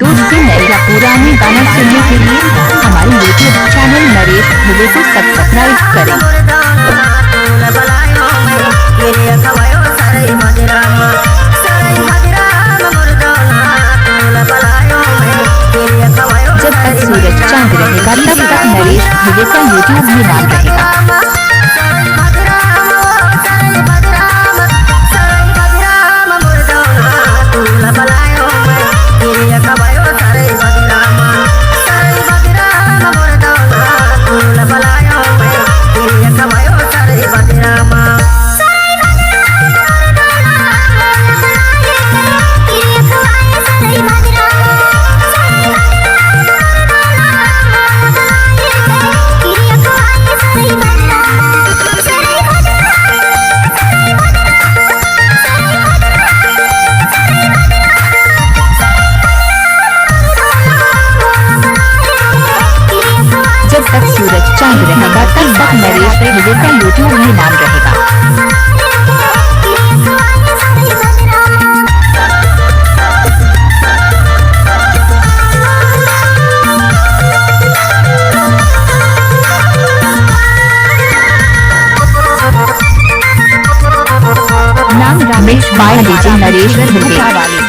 दोस्तों, नए या पुराने गाना सुनने के लिए हमारे YouTube चैनल नरेश दुबे को सब्सक्राइब करें। जब तक सूरज चांद रहेगा तब तक नरेश दुबे का YouTube में नाम रहेगा। जब तक सूरज चांद रहेगा तब तक नरेश दुबे का YouTube में नाम रहेगा। नाम रमेश बाय लीजिए नरेश दुबे वाले।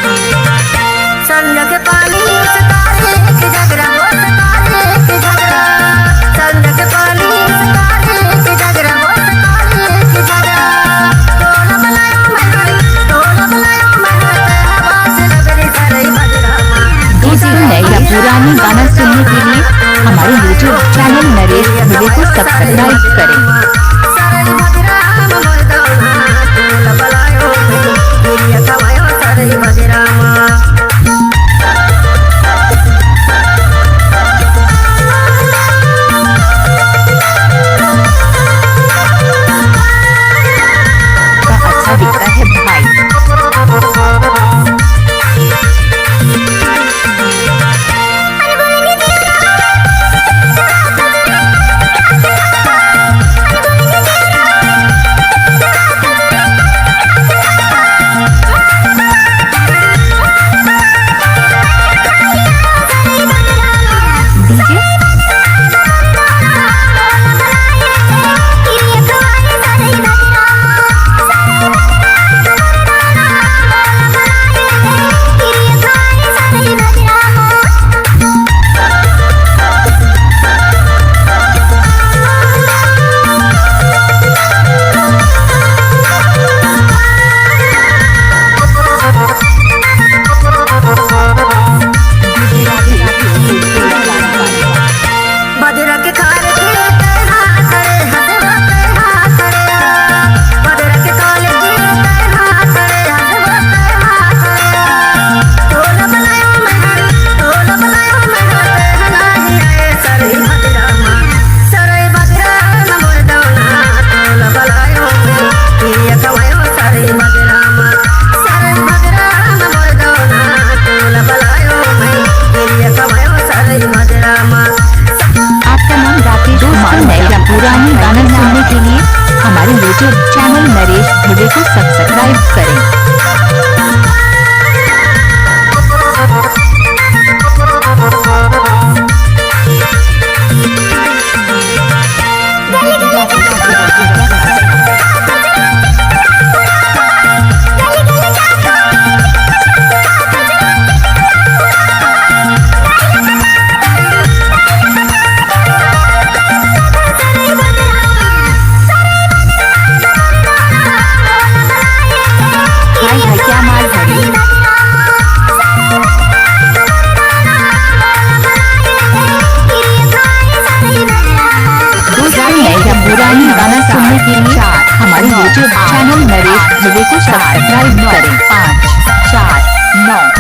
या पुराने गाना सुनने के लिए हमारे YouTube चैनल नरेश दुबे को सब्सक्राइब करें। अच्छा दिखता है भाई। पुराने गाना सुनने के लिए हमारे YouTube चैनल नरेश दुबे को सब्सक्राइब करें। क्या माल भरी पुरानी गाना सुनने के लिए हमारे YouTube चैनल नरेश दुबे को सब्सक्राइब करें। 5, 4, 9